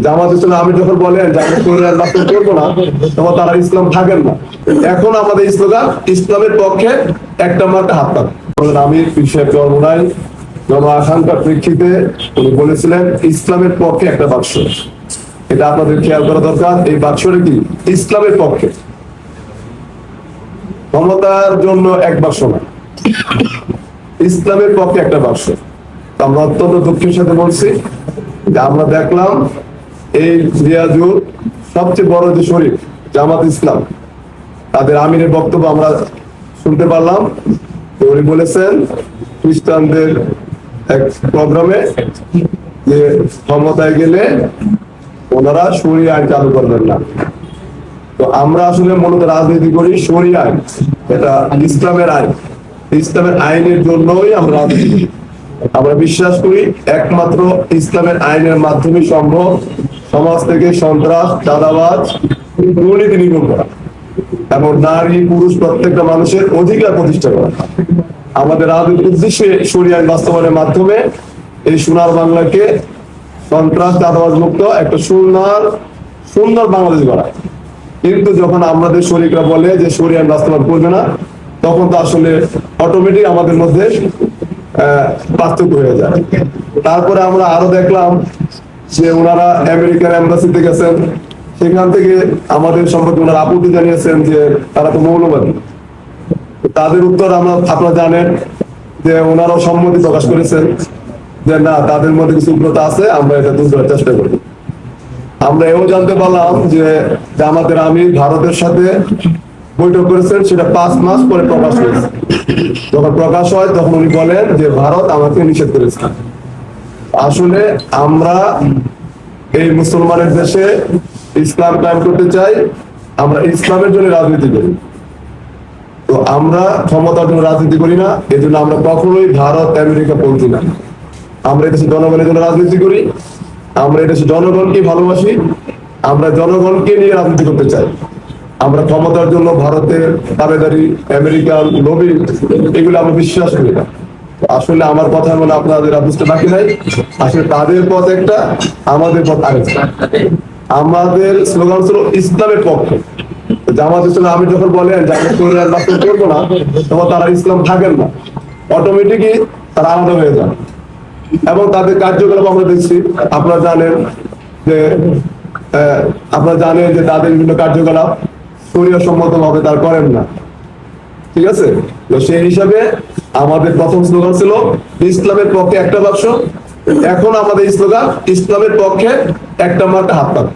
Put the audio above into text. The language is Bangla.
জামাত ইসলাম আমি যখন বলেন যে আমি শরীয়ত বাস্তব করবো না, তখন তারা ইসলাম থাকেন না। এখন আমাদের স্লোগান ইসলামের পক্ষে একটা মার্কা হাত পাক। আমি বিশ্বের জন্মনায় জন আকাঙ্ক্ষার প্রেক্ষিতে উনি বলেছিলেন ইসলামের পক্ষে একটা বাক্স। এটা আপনাদের খেয়াল করা দরকার। এই বাক্সটা কি ইসলামের পক্ষে, ক্ষমতার জন্য এক বাক্স না, ইসলামের পক্ষে একটা বাক্স। আমরা অত্যন্ত দুঃখের সাথে বলছি যে আমরা দেখলাম এই রিয়াজুর সবচেয়ে বড় যে শরীফ জামাত ইসলাম, তাদের আমিরের বক্তব্য আমরা শুনতে পারলাম। উনি বলেছেন খ্রিস্টানদের এক প্রোগ্রামে যে ক্ষমতায় গেলে ওনারা শরিয়া আইন চালু করবেন না। তো আমরা আসলে মূলত রাজনীতি করি শরিয়া আইন, এটা ইসলামের আইন, ইসলামের আইনের জন্যই আমরা রাজনীতি করি। আমরা বিশ্বাস করি একমাত্র ইসলামের আইনের মাধ্যমে সম্ভব সমাজ থেকে সন্ত্রাস, চাঁদাবাজ, দুর্নীতি নির্মূল করা এবং নারী পুরুষ প্রত্যেকটা মানুষের অধিকার প্রতিষ্ঠা করা। আমাদের রাজনীতির উদ্দেশ্যে শরিয়া আইন বাস্তবায়নের মাধ্যমে এই সোনার বাংলাকে সন্ত্রাস, চাঁদাবাজ মুক্ত একটা সুন্দর বাংলাদেশ গড়ায়। কিন্তু যখন আমাদের শরীররা বলে যে শরিয়া আইন বাস্তবায়ন করবে না, তখন তো আসলে অটোমেটিক আমাদের মধ্যে পার্থক্য হয়ে যায়। তারপরে আমরা আরো দেখলাম যে ওনারা আমেরিকার এম্বাসিতে গেছেন, সেখান থেকে আমাদের সম্পর্কে ওনারা আপত্তি জানিয়েছেন যে তারা তো মৌলবাদী। তাদের উত্তর আপনারা জানেন যে ওনারাও সম্মতি প্রকাশ করেছেন যে না, তাদের মধ্যে কিছু উগ্রতা আছে, আমরা এটা দূর করার চেষ্টা করি। আমরা এও জানতে পারলাম যে আমাদের আমির ভারতের সাথে বৈঠক করেছেন, সেটা 5 মাস পরে প্রকাশ হয়েছে। যখন প্রকাশ হয় তখন উনি বলেন যে ভারত আমাকে নিষেধ করেছে। আসলে আমরা এই মুসলমানের দেশে ইসলাম কায়েম করতে চাই, আমরা ইসলামের জন্য রাজনীতি করি। তো আমরা ক্ষমতার জন্য রাজনীতি করি না, এই জন্য আমরা কখনোই ভারত আমেরিকা পন্থী না। আমরা এদেশে জনগণের জন্য রাজনীতি করি, আমরা এদেশে জনগণকে ভালোবাসি, আমরা জনগণকে নিয়ে রাজনীতি করতে চাই। আমরা ক্ষমতার জন্য ভারতের দাবেদারি, আমেরিকান লবি, এগুলো আমরা বিশ্বাস করি না। আসলে আমার কথা বলে আপনাদের বুঝতে বাকি নাই। আসলে তাদের পথ একটা, আমাদের পথ আরেকটা। আমাদের স্লোগান ছিল ইসলামের পক্ষে। জামাত ইসলাম আমি যখন বলেন যে আমি শরিয়ত বাস্তব করবো না, তখন তারা ইসলাম থাকেন না, অটোমেটিকই তারা আলাদা হয়ে যান। এবং তাদের কার্যকলাপ আমরা দেখছি, আপনারা জানেন যে তাদের বিভিন্ন কার্যকলাপ শরীয় সম্মত ভাবে তারা করেন না। ঠিক আছে, তো সেই হিসাবে আমাদের প্রথম স্লোগান ছিল ইসলামের পক্ষে একটা বাক্স। এখন আমাদের স্লোগান ইসলামের পক্ষে একটা মার্কা হাত পাক।